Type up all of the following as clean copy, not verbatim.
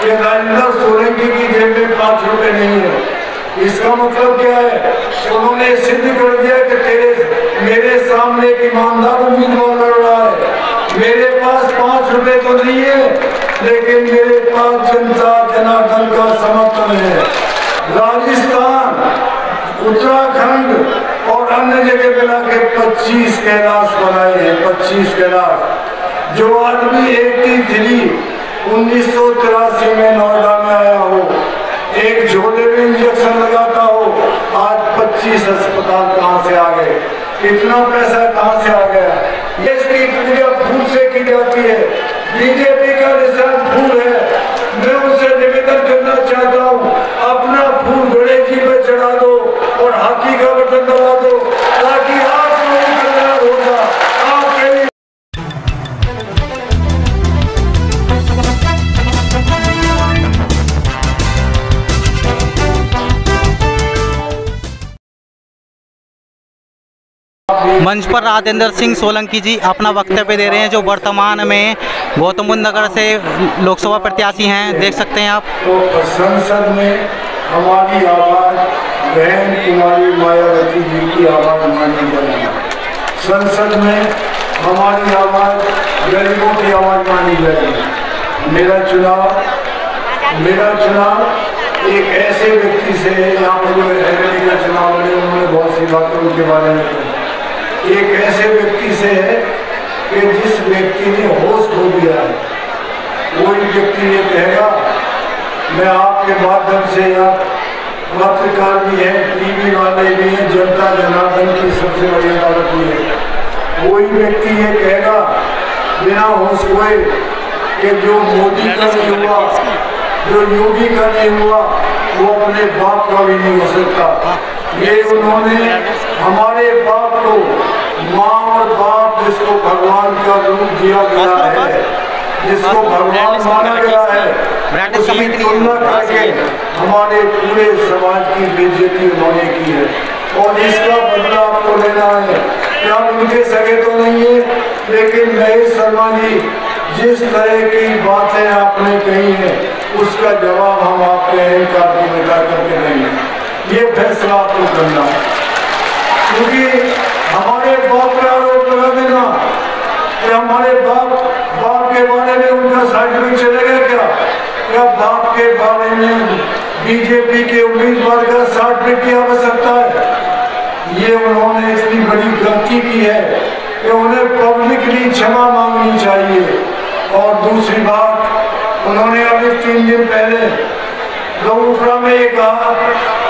कि राजेंद्र सोलंकी की जेब में 5 रुपए नहीं है। इसका मतलब क्या है? उन्होंने सिद्ध कर दिया कि मेरे सामने एक ईमानदार उम्मीदवार लड़ रहा है। मेरे पास 5 रुपए तो नहीं है, लेकिन मेरे पास जनता जनार्दन का समर्थन है। राजस्थान, उत्तराखंड और अन्य जगह मिला के 25 कैलाश बनाए हैं। 25 कैलाश। जो आदमी 83 1983 में नोएडा में आया हो, एक झोले में इंजेक्शन लगाता हो, आज 25 अस्पताल कहाँ से आ गए? इतना पैसा कहाँ से आ गया? देश की पूजा फूल से की जाती है। बीजेपी का निशान फूल है। मैं उनसे निवेदन करना चाहता हूँ, अपना फूल गणेश जी पे चढ़ा दो और हाथी का बटन दबा दो, ताकि आप लोगों का कल्याण होगा। आपके मंच पर राजेंद्र सिंह सोलंकी जी अपना वक्तव्य दे रहे हैं, जो वर्तमान में गौतम बुद्ध नगर से लोकसभा प्रत्याशी हैं। देख सकते हैं आप। तो संसद में हमारी आवाज बहन कुमारी मायावती जी की आवाज मानी जाएगी। संसद में हमारी आवाज गरीबों की आवाज मानी जाएगी। मेरा चुनाव एक ऐसे व्यक्ति से, यहाँ पर जो एमएलए का चुनाव लड़े उन्होंने बहुत सी बातें उनके बारे में की। एक ऐसे व्यक्ति से है कि जिस व्यक्ति ने होश खो दिया है। कोई व्यक्ति ये कहेगा, मैं आपके माध्यम से, आप पत्रकार भी हैं, टीवी वाले भी हैं, जनता जनार्दन की सबसे बड़ी अदालत भी है। कोई व्यक्ति ये कहेगा बिना होश खोए कि जो मोदी का नहीं हुआ, जो योगी का नहीं हुआ, वो अपने बाप का भी नहीं हो सकता। ये उन्होंने हमारे बाप को, माँ और बाप जिसको भगवान का रूप दिया गया है, जिसको भगवान माना गया है, उसकी तुलना करके हमारे पूरे समाज की बेइज्जती उन्होंने की है और इसका बदला आपको लेना है। क्या उनके सगे तो नहीं है, लेकिन महेश शर्मा जी जिस तरह की बातें आपने कही है उसका जवाब हम आपके अहंकार को मिटा करके देंगे। ये फैसला आपको करना है, क्योंकि हमारे बाप पे आरोप लगा देना कि हमारे बाप के बारे में उनका सर्टिफिकेट चलेगा क्या बाप के बारे में बीजेपी के उम्मीदवार का सर्टिफिकेट की आवश्यकता है? ये उन्होंने इतनी बड़ी गलती की है कि उन्हें पब्लिकली क्षमा मांगनी चाहिए। और दूसरी बात, उन्होंने अभी 3 दिन पहले लोकसभा में ये कहा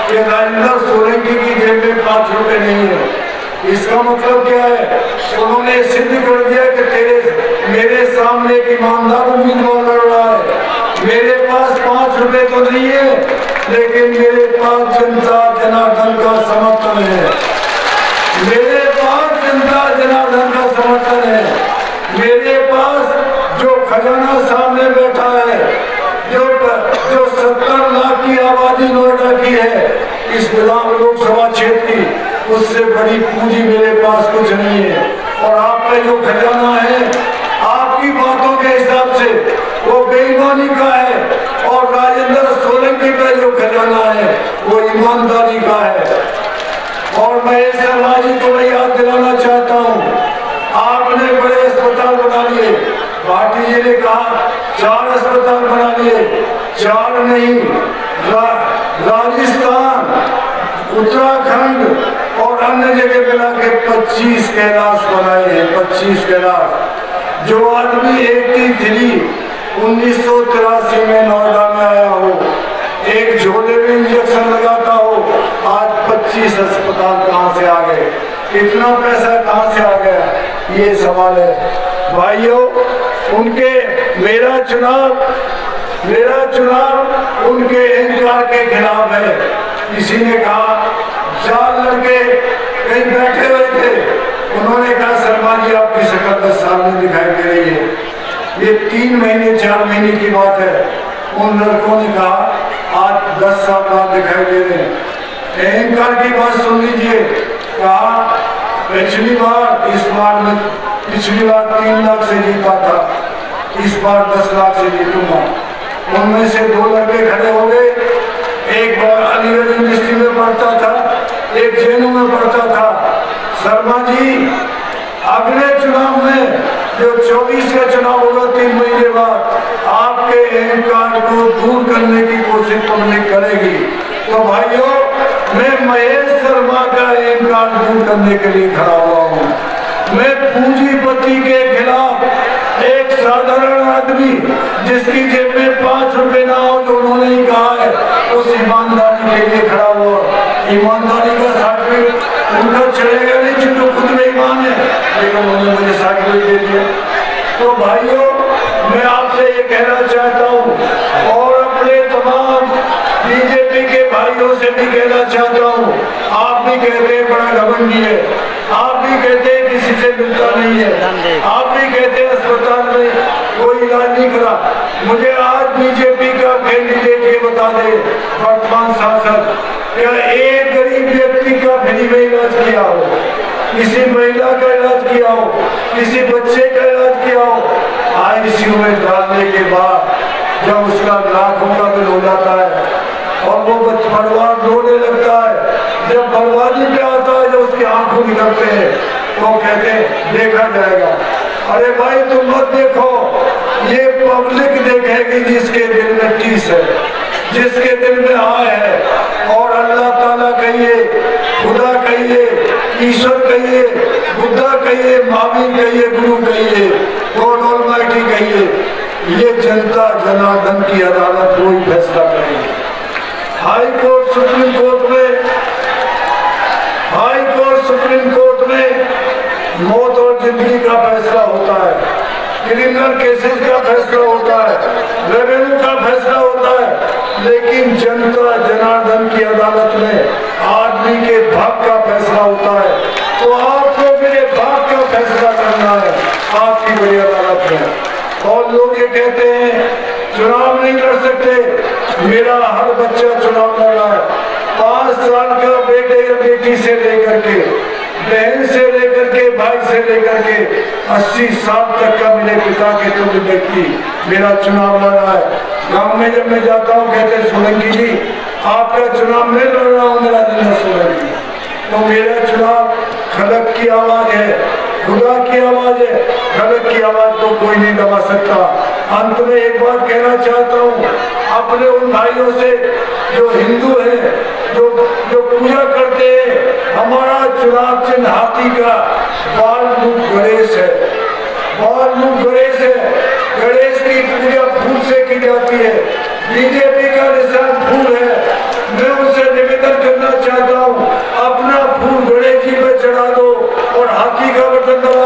कि राजेंद्र सोलंकी की जेब में 5 रुपए नहीं है। इसका मतलब क्या है? उन्होंने सिद्ध कर दिया कि मेरे सामने एक ईमानदार उम्मीदवार लड़ रहा है। मेरे पास 5 रुपए तो नहीं है, लेकिन मेरे पास जनता जनार्दन का समर्थन है। मेरे पास जनता जनार्दन का समर्थन है। मेरे पास जो खजाना सामने बैठा है, जो 70 लाख की आबादी नोएडा की है, इस विधान लोकसभा क्षेत्र की, उससे बड़ी पूंजी मेरे पास कुछ नहीं है। और आप पे जो खजाना है, आपकी बातों के हिसाब से वो बेईमानी का है, और राजेंद्र सोलंकी पे जो खजाना है वो ईमानदारी का है। और महेश शर्मा जी को मैं याद दिलाना चाहता हूँ, आपने बड़े अस्पताल बना लिए। भाटी जी ने कहा 4 अस्पताल बना लिए, 4 नहीं, राजस्थान, उत्तराखंड और अन्य जगह मिला के 25 कैलाश बनाए हैं। 25 कैलाश। जो आदमी 83 1983 में नोएडा में आया हो, एक झोले में इंजेक्शन लगाता हो, आज 25 अस्पताल कहाँ से आ गए? इतना पैसा कहाँ से आ गया? ये सवाल है भाइयों। मेरा चुनाव उनके अहंकार के खिलाफ है। किसी ने कहा, 4 लड़के कहीं बैठे हुए थे, उन्होंने कहा शर्मा जी आपकी शक्ल 10 साल में दिखाई दे रही है। ये 3 महीने 4 महीने की बात है। उन लड़कों ने कहा आज 10 साल बाद दिखाई दे रहे हैं। अहंकार की बात सुन लीजिए। कहा पिछली बार 3 लाख से जीता था, इस बार 10 लाख से जीतूंगा। उनमें से दो लड़के खड़े हो गए, एक अलीगढ़ यूनिवर्सिटी में पढ़ता था, एक जेएनयू में पढ़ता था। शर्मा जी, अगले चुनाव में जो 24 का चुनाव होगा 3 महीने बाद, आपके अहंकार को दूर करने की कोशिश पब्लिक करेगी। तो भाइयों, मैं महेश शर्मा का अहंकार दूर करने के लिए खड़ा हुआ हूँ। मैं पूंजीपति के खिलाफ, एक साधारण आदमी जिसकी जेब में 5 रुपए ना हो, जो उन्होंने ही कहा है, उस ईमानदारी के लिए खड़ा हुआ। ईमानदारी का सर्टिफिकेट उनका चलेगा नहीं, जिनको खुद में ईमान है, लेकिन उन्होंने मुझे सर्टिफिकेट दे दिया। तो भाइयों, मैं आपसे ये कहना चाहता हूँ और अपने तमाम बीजेपी के भाइयों से भी कहना चाहता हूँ, आप भी कहते हैं बड़ा घमंडी है, आप भी कहते हैं किसी से मिलता नहीं है, आप भी कहते हैं अस्पताल में कोई इलाज नहीं करा। मुझे आज बीजेपी का कैंडिडेट ये बता दे, वर्तमान सांसद, क्या एक गरीब व्यक्ति का फ्री में इलाज किया हो, किसी महिला का इलाज किया हो, किसी बच्चे का इलाज किया हो? आईसीयू में डालने के बाद जब उसका लाखों का बिल हो जाता है और वो परिवार रोने लगता है, जब बर्बादी पे आता है, जब उसकी आंखों निकलते हैं, तो कहते हैं देखा जाएगा। अरे भाई, तुम मत देखो, ये पब्लिक देखेगी जिसके दिल में टीस है, जिसके दिल में आए है। और अल्लाह ताला कहिए, खुदा कहिए, ईश्वर कहिए, बुद्धा कहिए, महावीर कहिए, गुरु कहिए, गॉड ऑलमाइटी कहिए, ये जनता जनार्दन की अदालत कोई फैसला करेगी। हाई कोर्ट सुप्रीम कोर्ट में मौत और जिंदगी का फैसला होता है, क्रिमिनल केसेस का फैसला होता है, रेवेन्यू का फैसला होता है, लेकिन जनता जनार्दन की अदालत में आदमी के भाग का फैसला होता है। तो आपको मेरे भाग का फैसला करना है आपकी बड़ी अदालत में। और लोग ये कहते हैं चुनाव नहीं लड़ सकते, मेरा हर बच्चा चुनाव लड़ रहा है। 5 साल का बेटे या बेटी से लेकर के, बहन से लेकर के, भाई से लेकर के 80 साल तक का मेरे पिता के तुल्य व्यक्ति मेरा चुनाव लड़ रहा है। गांव में जब मैं जाता हूँ, कहते हैं सोलंकी जी आपका चुनाव मैं लड़ रहा हूँ, मेरा जिला सोलंकी। तो मेरा चुनाव खलक की आवाज है, खुदा की आवाज है, खलक की आवाज को कोई नहीं दबा सकता। अंत में एक बात कहना चाहता हूँ अपने उन भाइयों से जो हिंदू हैं, जो पूजा करते हैं, हमारा चुनाव चिन्ह हाथी का बाल रूप गणेश है, बाल रूप गणेश है। गणेश की पूजा फूल से की जाती है, बीजेपी का निशान फूल है। मैं उनसे निवेदन करना चाहता हूँ, अपना फूल गणेश जी पे चढ़ा दो और हाथी का बटन दबा